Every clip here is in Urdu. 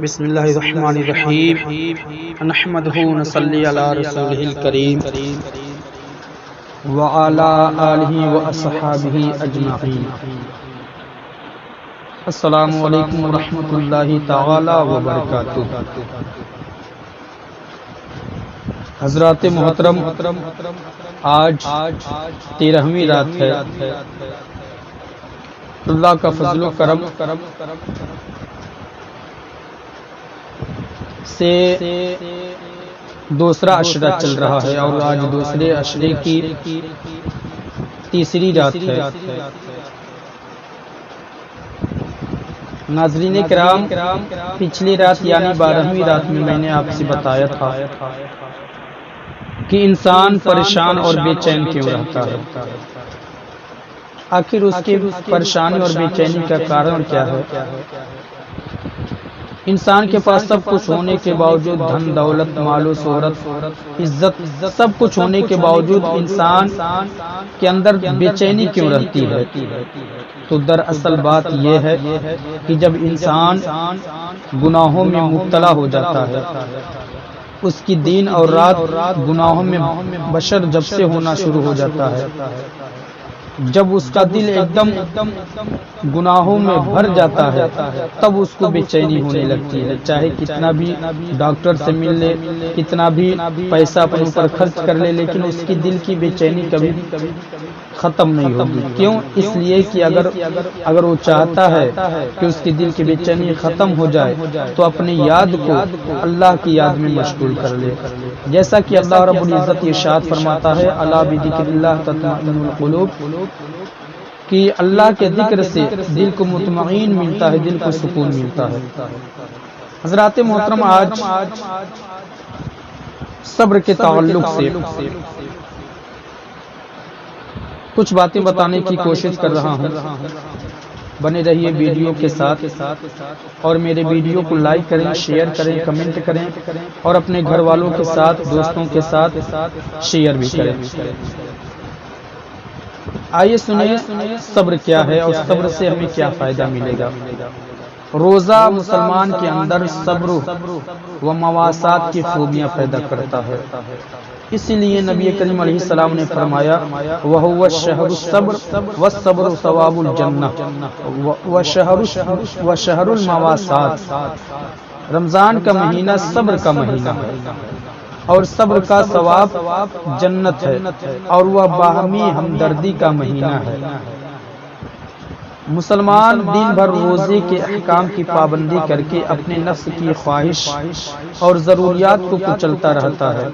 بسم اللہ الرحمن الرحیم نحمدہ ونصلی علی رسولہ الکریم وعلی آلہ واصحابہ اجمعین۔ السلام علیکم ورحمۃ اللہ تعالی وبرکاتہ۔ حضرات محترم، آج 13ویں رات ہے۔ اللہ کا فضل و کرم سے دوسرا عشرہ چل رہا ہے اور آج دوسرے عشرے کی تیسری رات ہے۔ ناظرین کرام، پچھلی رات یعنی 12ویں رات میں میں نے آپ سے بتایا تھا کہ انسان پریشان اور بے چین کیوں رہتا ہے، آخر اس کی پریشانی اور بے چینی کا کارن کیا ہے۔ انسان کے پاس سب کچھ ہونے کے باوجود، دھن دولت، مال و شہرت، عزت، سب کچھ ہونے کے باوجود انسان کے اندر بے چینی کیوں رہتی ہے؟ تو دراصل بات یہ ہے کہ جب انسان گناہوں میں مبتلا ہو جاتا ہے، اس کی دن اور رات گناہوں میں بشر جب سے ہونا شروع ہو جاتا ہے، جب اس کا دل ایک دم گناہوں میں بھر جاتا ہے، تب اس کو بے چینی ہونے لگتی ہے۔ چاہے کتنا بھی ڈاکٹر سے مل لے، کتنا بھی پیسہ اپنے اوپر خرچ کر لے، لیکن اس کی دل کی بے چینی کبھی ختم نہیں ہوگی۔ کیوں؟ اس لیے کہ اگر وہ چاہتا ہے کہ اس کی دل کی بے چینی ختم ہو جائے تو اپنی یاد کو اللہ کی یاد میں مشغول کر لے، جیسا کہ اللہ رب العزت ارشاد فرماتا ہے، الا بذکر اللہ تطمئن القلوب، کہ اللہ کے ذکر سے دل کو مطمئن ملتا ہے، دل کو سکون ملتا ہے۔ حضرات محترم، آج صبر کے تعلق سے کچھ باتیں بتانے کی کوشش کر رہا ہوں۔ بنے رہیے ویڈیو کے ساتھ اور میرے ویڈیو کو لائک کریں، شیئر کریں، کمنٹ کریں اور اپنے گھر والوں کے ساتھ، دوستوں کے ساتھ شیئر بھی کریں۔ آئیے سنیں صبر کیا ہے اور صبر سے ہمیں کیا فائدہ ملے گا۔ روزہ مسلمان کے اندر صبر و مواسات کی خوبیاں پیدا کرتا ہے، اسی لیے نبی کریم علیہ السلام نے فرمایا، وَهُوَ الشَّهْرُ الصَّبْرُ وَالصَّبْرُ ثَوَابُ الْجَنَّةِ وَشَهْرُ الْمَوَاسَاتِ، رمضان کا مہینہ صبر کا مہینہ ہے اور صبر کا ثواب جنت ہے، اور وہ باہمی ہمدردی کا مہینہ ہے۔ مسلمان دن بھر روزے کے احکام کی پابندی کر کے اپنے نفس کی خواہش اور ضروریات کو کچلتا رہتا ہے،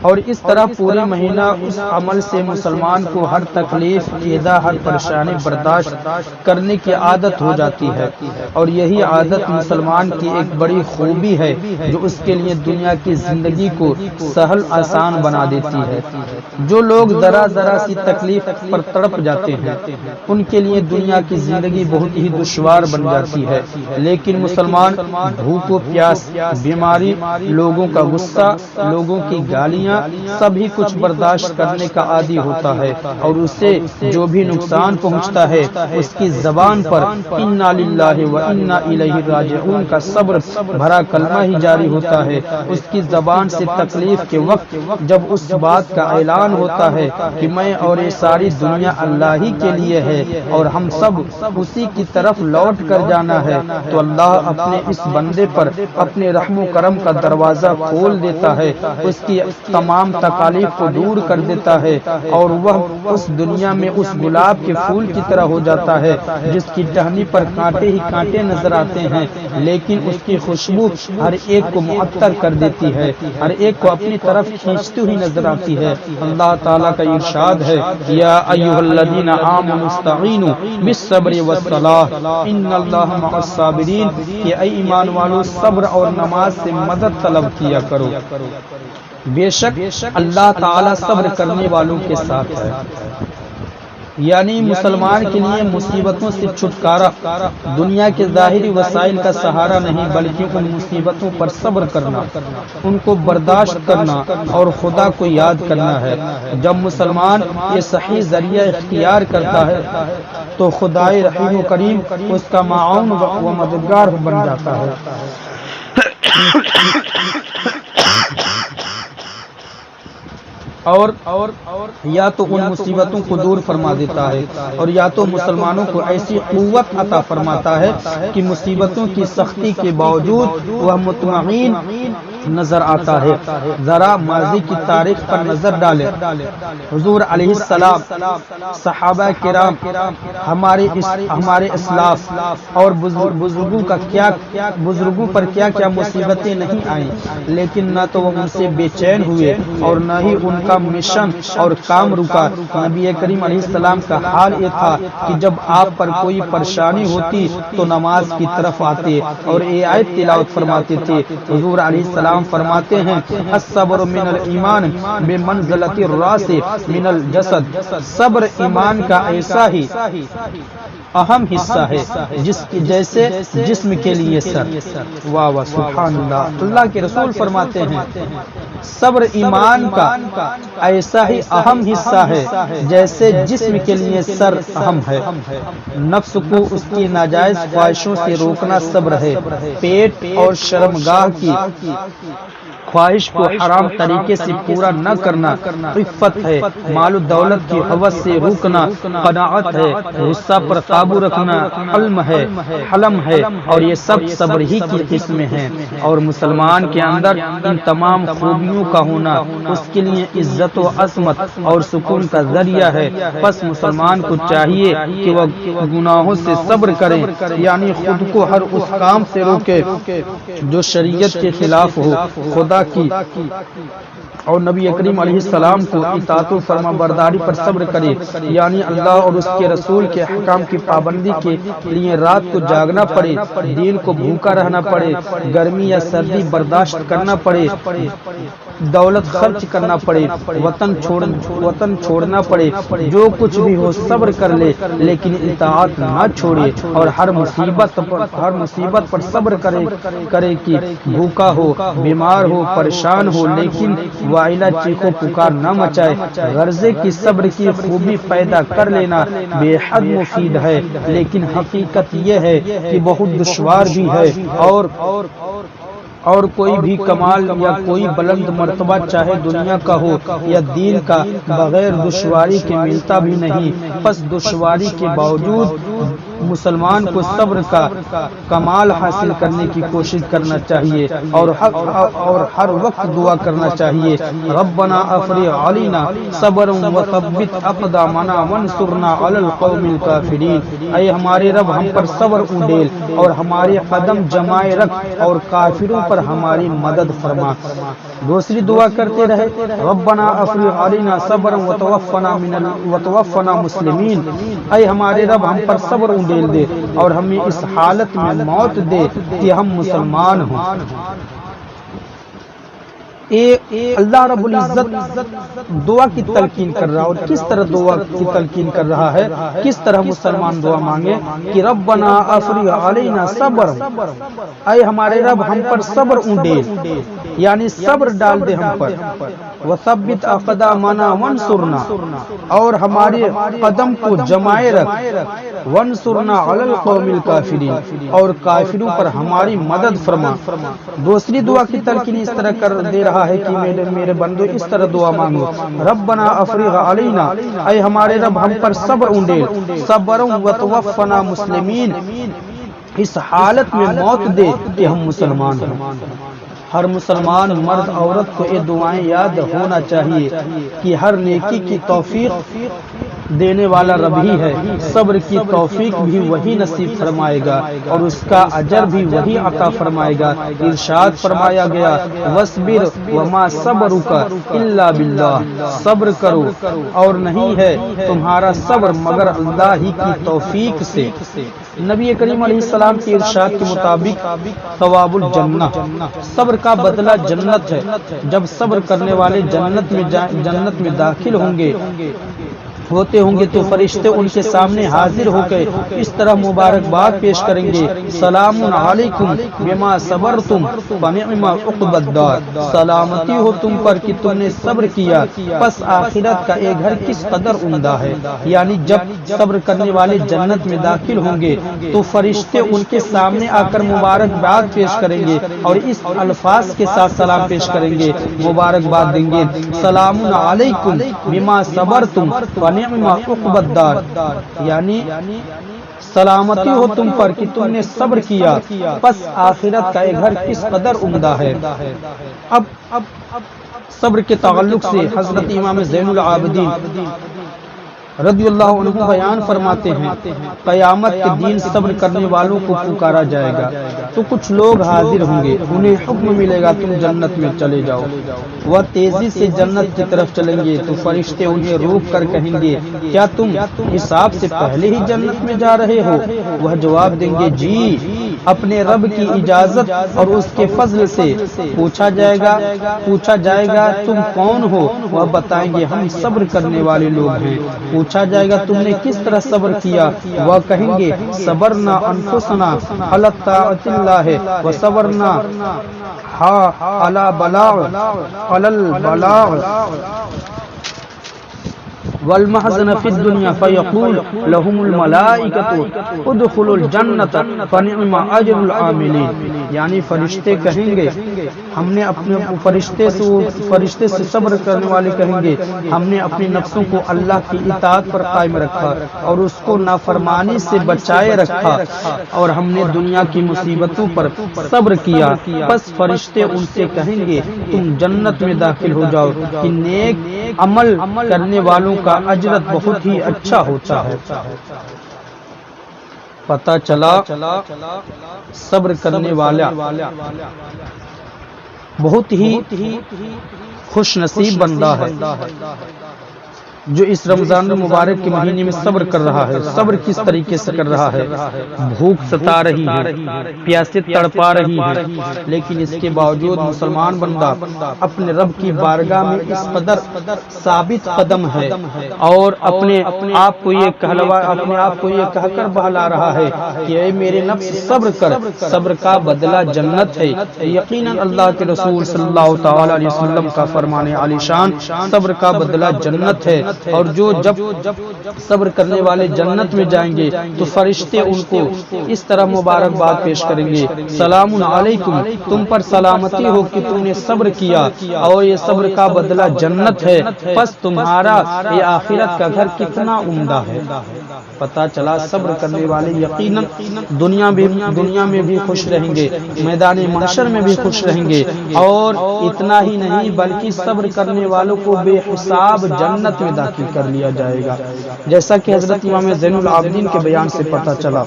اور اس طرح پورے مہینہ اس عمل سے مسلمان کو ہر تکلیف، ایذا، ہر پریشانی برداشت کرنے کی عادت ہو جاتی ہے، اور یہی عادت مسلمان کی ایک بڑی خوبی ہے جو اس کے لیے دنیا کی زندگی کو سہل آسان بنا دیتی ہے۔ جو لوگ ذرا ذرا سی تکلیف پر تڑپ جاتے ہیں، ان کے لیے دنیا کی زندگی بہت ہی دشوار بن جاتی ہے، لیکن مسلمان بھوک و پیاس، بیماری، لوگوں کا غصہ، لوگوں کی گالیاں، سبھی کچھ برداشت کرنے کا عادی ہوتا ہے، اور اسے جو بھی نقصان پہنچتا ہے اس کی زبان پر انا للہ و انا الیہ راجعون کا صبر بھرا کلمہ ہی جاری ہوتا ہے۔ اس کی زبان سے تکلیف کے وقت جب اس بات کا اعلان ہوتا ہے کہ میں اور یہ ساری دنیا اللہ ہی کے لیے ہے اور ہم سب اسی کی طرف لوٹ کر جانا ہے، تو اللہ اپنے اس بندے پر اپنے رحم و کرم کا دروازہ کھول دیتا ہے، اس کی تمام تکالیف کو دور کر دیتا ہے، اور وہ اس دنیا میں اس گلاب کے پھول کی طرح ہو جاتا ہے جس کی ٹہنی پر کانٹے ہی کانٹے نظر آتے ہیں، لیکن اس کی خوشبو ہر ایک کو معطر کر دیتی ہے، ہر ایک کو اپنی طرف کھینچتی ہوئی نظر آتی ہے۔ اللہ تعالیٰ کا ارشاد ہے، یا ایھا الذین آمنوا استعینوا بالصبر والصلاۃ ان اللہ مع الصابرین، کہ اے ایمان والو صبر اور نماز سے مدد طلب کیا کرو، بے شک اللہ تعالیٰ صبر کرنے والوں کے ساتھ ہے۔ یعنی مسلمان کے لیے مصیبتوں سے چھٹکارا دنیا کے ظاہری وسائل کا سہارا نہیں، بلکہ ان مصیبتوں پر صبر کرنا، ان کو برداشت کرنا اور خدا کو یاد کرنا ہے۔ جب مسلمان یہ صحیح ذریعہ اختیار کرتا ہے تو خدائے رحیم و کریم اس کا معاون و مددگار بن جاتا ہے۔ اور یا تو ان مصیبتوں کو دور فرما دیتا ہے اور یا تو مسلمانوں کو ایسی قوت عطا فرماتا ہے کہ مصیبتوں کی سختی کے باوجود وہ مطمئن نظر آتا ہے۔ ذرا ماضی کی تاریخ پر نظر ڈالیں۔ حضور علیہ السلام، صحابہ کرام، ہمارے اسلاف اور بزرگوں پر کیا کیا مصیبتیں نہیں آئیں، لیکن نہ تو وہ ان سے بے چین ہوئے اور نہ ہی ان کا مشن اور کام رکا۔ نبی کریم علیہ السلام کا حال یہ تھا کہ جب آپ پر کوئی پریشانی ہوتی تو نماز کی طرف آتے اور یہ آیت تلاوت فرماتے تھے۔ حضور علیہ السلام فرماتے ہیں الصبر من الایمان بمنزلۃ الراس من الجسد، صبر ایمان کا ایسا ہی اہم حصہ ہے جیسے جسم کے لیے سر۔ واہ واہ سبحان اللہ۔ اللہ کے رسول فرماتے ہیں صبر ایمان کا ایسا ہی اہم حصہ ہے جیسے جسم کے لیے سر اہم ہے۔ نفس کو اس کی ناجائز خواہشوں سے روکنا صبر ہے۔ پیٹ اور شرمگاہ کی خواہش کو حرام طریقے سے پورا نہ کرنا عفت ہے۔ مال و دولت کی حوث سے روکنا قناعت ہے۔ غصہ پر قابو رکھنا حلم ہے اور یہ سب صبر ہی کی قسمیں ہیں۔ اور مسلمان کے اندر ان تمام خوبیوں کا ہونا اس کے لیے عزت و عظمت اور سکون کا ذریعہ ہے۔ پس مسلمان کو چاہیے کہ وہ گناہوں سے صبر کرے، یعنی خود کو ہر اس کام سے روکے جو شریعت کے خلاف ہو، خدا کی اور نبی کریم علیہ السلام کو اطاعت و فرما برداری پر صبر کرے، یعنی اللہ اور اس کے رسول کے احکام کی پابندی کے لیے رات کو جاگنا پڑے، دین کو بھوکا رہنا پڑے، گرمی یا سردی برداشت کرنا پڑے، دولت خرچ کرنا پڑے، وطن چھوڑنا پڑے، جو کچھ بھی ہو صبر کر لے لیکن اطاعت نہ چھوڑے، اور ہر مصیبت پر صبر کرے کہ بھوکا ہو، بیمار ہو، پریشان ہو، لیکن وائلہ چیخو پکار نہ مچائے۔ غرضے کی صبر کی خوبی پیدا کر لینا بے حد مفید ہے، لیکن حقیقت یہ ہے کہ بہت دشوار بھی ہے، اور کوئی بھی کمال یا کوئی بلند مرتبہ چاہے دنیا کا ہو یا دین کا بغیر دشواری کے ملتا بھی نہیں۔ پس دشواری کے باوجود مسلمان کو صبر کا کمال حاصل کرنے کی کوشش کرنا چاہیے اور ہر وقت دعا کرنا چاہیے ربنا افرغ علینا صبرا وثبت اقدامنا وانصرنا علی القوم الکافرین۔ اے ہمارے رب ہم پر صبر اڈیل اور ہمارے قدم جمائے رکھ اور کافروں پر ہماری مدد فرما۔ دوسری دعا کرتے رہے ربنا افرغ علینا صبرا وتوفنا مسلمین۔ اے ہمارے رب ہم پر صبر اڈیل دے اور ہمیں اس حالت میں موت دے کہ ہم مسلمان ہوں۔ اللہ رب العزت دعا کی تلقین کر رہا ہے، اور کس طرح دعا کی تلقین کر رہا ہے، کس طرح مسلمان دعا مانگے کہ ربنا افرغ علینا صبر، اے ہمارے رب ہم پر صبر اونڈیل، یعنی صبر ڈال دے ہم پر، وثبت اقدامنا وانصرنا، اور ہمارے قدم کو جمائے رکھ، وانصرنا علی القوم الکافرین، اور کافروں پر ہماری مدد فرما۔ دوسری دعا کی تلقین اس طرح کر دے رہا ہے کہ میرے بندو اس طرح دعا مانگو ربنا افرغ علینا، اے ہمارے رب ہم پر صبر اونڈیل، صبرا وتوفنا مسلمین، اس حالت میں موت دے کہ ہم مسلمان ہیں۔ ہر مسلمان مرد عورت کو یہ دعائیں یاد ہونا چاہیے کہ ہر نیکی کی توفیق دینے والا رب ہی ہے، صبر کی توفیق بھی وہی نصیب فرمائے گا اور اس کا اجر بھی وہی عطا فرمائے گا۔ ارشاد فرمایا گیا وَاصْبِرْ وَمَا صَبْرُكَ إِلَّا بِاللَّهِ، صبر کرو اور نہیں ہے تمہارا صبر مگر اللہ ہی کی توفیق سے۔ نبی کریم علیہ السلام کے ارشاد کے مطابق ثواب الجنہ، صبر کا بدلہ جنت ہے۔ جب صبر کرنے والے جنت میں داخل ہوں گے ہوتے ہوں گے تو فرشتے ان کے سامنے حاضر ہو کے اس طرح مبارکباد پیش کریں گے، سلام علیکم بما صبرتم فنعم عقبی الدار، سلامتی ہو تم پر کہ تم نے صبر کیا، پس آخرت کا یہ گھر کس قدر عمدہ ہے۔ یعنی جب صبر کرنے والے جنت میں داخل ہوں گے تو فرشتے ان کے سامنے آ کر مبارکباد پیش کریں گے اور اس الفاظ کے ساتھ سلام پیش کریں گے، مبارکباد دیں گے، سلام علیکم بما صبرتم فنعم عقبی الدار، یعنی سلامتی ہو تم پر کہ تم نے صبر کیا، پس آخرت کا یہ گھر کس قدر عمدہ ہے۔ اب صبر کے تعلق سے حضرت امام زین العابدین رضی اللہ عنہ بیان فرماتے ہیں، قیامت کے دن صبر کرنے والوں کو پکارا جائے گا تو کچھ لوگ حاضر ہوں گے، انہیں حکم ملے گا تم جنت میں چلے جاؤ، وہ تیزی سے جنت کی طرف چلیں گے تو فرشتے انہیں روک کر کہیں گے کیا تم حساب سے پہلے ہی جنت میں جا رہے ہو؟ وہ جواب دیں گے جی، اپنے رب کی اجازت اور اس کے فضل سے۔ پوچھا جائے گا تم کون ہو؟ وہ بتائیں گے ہم صبر کرنے والے لوگ ہیں۔ پوچھا جائے گا تم نے کس طرح صبر کیا؟ وہ کہیں گے صبرنا انفسنا علی طاعت اللہ وصبرنا علی البلاغ والمحزن فی الدنیا فیقول لهم الملائکۃ ادخلوا الجنۃ فنعم اجر العاملین، یعنی فرشتے کہیں گے ہم نے اپنے فرشتے سے صبر کرنے والے کہیں گے ہم نے اپنی نفسوں کو اللہ کی اطاعت پر قائم رکھا اور اس کو نافرمانی سے بچائے رکھا اور ہم نے دنیا کی مصیبتوں پر صبر کیا، بس فرشتے ان سے کہیں گے تم جنت میں داخل ہو جاؤ کہ نیک عمل کرنے والوں کا اجرت بہت ہی اچھا ہوتا ہے۔ پتہ چلا صبر کرنے والا بہت ہی خوش نصیب بندہ ہے جو اس رمضان المبارک کے مہینے میں صبر کر رہا ہے۔ صبر کس طریقے سے کر رہا ہے؟ بھوک ستا رہی ہے، پیاسے تڑپا رہی ہے، لیکن اس کے باوجود مسلمان بندہ اپنے رب کی بارگاہ میں اس قدر ثابت قدم ہے اور اپنے آپ کو یہ کہہ کر بہلا رہا ہے کہ اے میرے نفس صبر کر، صبر کا بدلہ جنت ہے۔ یقیناً اللہ کے رسول صلی اللہ تعالی علیہ وسلم کا فرمان عالی شان، صبر کا بدلہ جنت ہے، اور جب صبر کرنے والے جنت میں جائیں گے تو فرشتے ان کو اس طرح مبارکباد پیش کریں گے، سلام علیکم تم پر سلامتی ہو کہ تم نے صبر کیا اور یہ صبر کا بدلہ جنت ہے، پس تمہارا یہ آخرت کا گھر کتنا عمدہ ہے۔ پتہ چلا صبر کرنے والے یقیناً دنیا میں بھی خوش رہیں گے، میدان محشر میں بھی خوش رہیں گے، اور اتنا ہی نہیں بلکہ صبر کرنے والوں کو بے حساب جنت میں داخل کر لیا جائے گا، جیسا کہ حضرت امام زین العابدین کے بیان سے پتہ چلا۔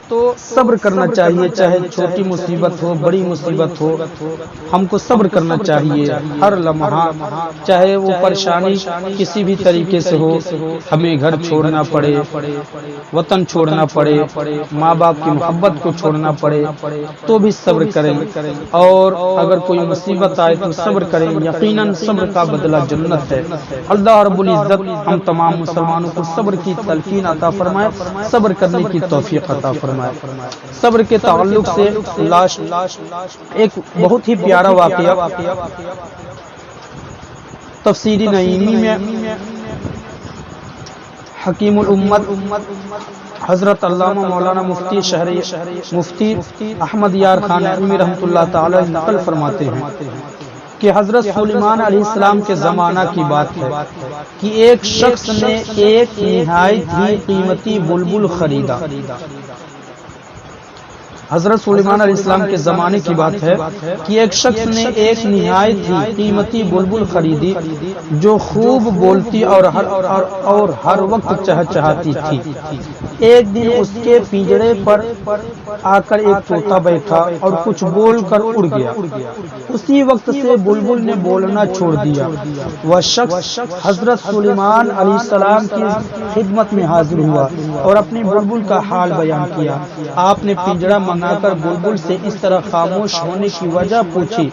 تو صبر کرنا چاہیے، چاہے چھوٹی مصیبت ہو بڑی مصیبت ہو، ہم کو صبر کرنا چاہیے ہر لمحہ، چاہے وہ پریشانی کسی بھی طریقے سے ہو، ہمیں گھر چھوڑنا پڑے، وطن چھوڑنا پڑے، ماں باپ کی محبت کو چھوڑنا پڑے تو بھی صبر کریں، اور اگر کوئی مصیبت آئے تو صبر کریں، یقیناً صبر کا بدلہ جنت ہے۔ اللہ رب العزت ہم تمام مسلمانوں کو صبر کی تلقین عطا فرمائے، صبر کرنے کی توفیق عطا فرمائے۔ صبر کے تعلق سے ایک بہت ہی پیارا واقعہ تفسیر نعیمی میں حکیم الامت حضرت علامہ مولانا مفتی احمد یار خان نعیمی رحمۃ اللہ تعالی نقل فرماتے ہیں کہ حضرت سلیمان علیہ السلام کے زمانہ کی بات ہے کہ ایک شخص نے ایک نہایت ہی قیمتی بلبل خریدا۔ حضرت سلیمان علیہ السلام کے زمانے کی بات ہے کہ ایک شخص نے ایک نہایت ہی قیمتی بلبل خریدی جو خوب بولتی اور ہر وقت چہچہاتی تھی۔ ایک دن اس کے پنجرے پر آ کر ایک طوطا بیٹھا اور کچھ بول کر اڑ گیا۔ اسی وقت سے بلبل نے بولنا چھوڑ دیا۔ وہ شخص حضرت سلیمان علیہ السلام کی خدمت میں حاضر ہوا اور اپنے بلبل کا حال بیان کیا۔ آپ نے پنجرہ منگا کر بلبل سے اس طرح خاموش ہونے کی وجہ پوچھی۔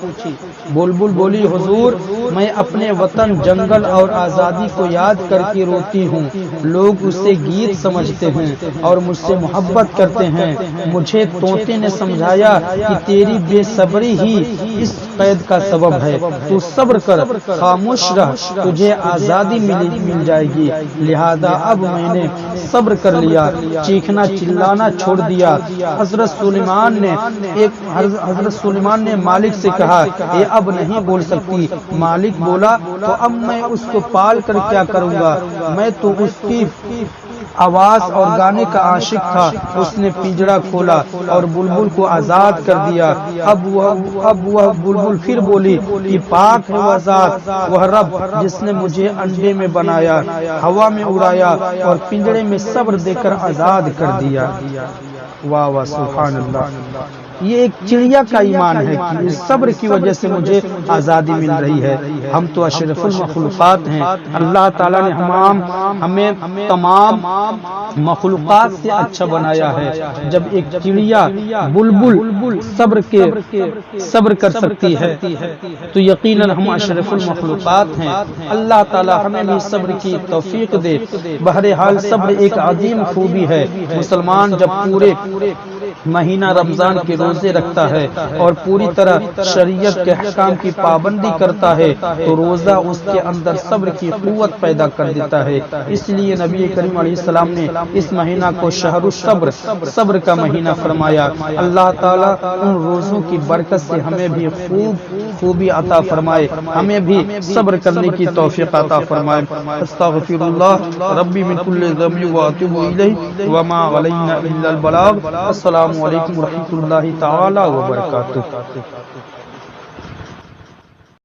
بلبل بولی حضور میں اپنے وطن جنگل اور آزادی کو یاد کر کے روتی ہوں، لوگ اسے گیت سمجھتے ہیں اور مجھ سے محبت کرتے ہیں۔ مجھے طوطے نے سمجھایا کہ تیری بے صبری ہی اس قید کا سبب ہے، تو صبر کر، خاموش رہ، تجھے آزادی مل جائے گی۔ لہذا اب میں نے صبر کر لیا، چیخنا چلانا چھوڑ دیا۔ حضرت سلیمان نے مالک سے کہا یہ اب نہیں بول سکتی۔ مالک بولا تو اب میں اس کو پال کر کیا کروں گا، میں تو اس کی آواز اور گانے کا عاشق تھا۔ اس نے پنجرا کھولا اور بلبل کو آزاد کر دیا۔ اب وہ بلبل پھر بولی کہ پاک ہے وہ ذات، وہ رب جس نے مجھے انڈے میں بنایا، ہوا میں اڑایا اور پنجرے میں صبر دے کر آزاد کر دیا۔ واہ واہ سبحان اللہ۔ یہ ایک چڑیا کا ایمان ہے کہ صبر کی وجہ سے مجھے آزادی مل رہی ہے۔ ہم تو اشرف المخلوقات ہیں، اللہ تعالیٰ نے ہمیں تمام مخلوقات سے اچھا بنایا ہے۔ جب ایک چڑیا بلبل صبر کر سکتی ہے تو یقیناً ہم اشرف المخلوقات ہیں۔ اللہ تعالیٰ ہمیں بھی صبر کی توفیق دے۔ بہرحال صبر ایک عظیم خوبی ہے۔ مسلمان جب پورے مہینہ رمضان کے روزے رکھتا ہے اور پوری طرح شریعت کے احکام کی پابندی کرتا ہے تو روزہ اس کے اندر صبر کی قوت پیدا کر دیتا ہے۔ اس لیے نبی کریم علیہ السلام نے اس مہینہ کو شہر الصبر، صبر کا مہینہ فرمایا۔ اللہ تعالیٰ ان روزوں کی برکت سے ہمیں بھی خوبی عطا فرمائے، ہمیں بھی صبر کرنے کی توفیق عطا فرمائے۔ استغفر اللہ ربی من کل ذنب واتوب الیہ وما علینا الا البلاغ۔ السلام علیکم ورحمۃ اللہ تعالی وبرکاتہ۔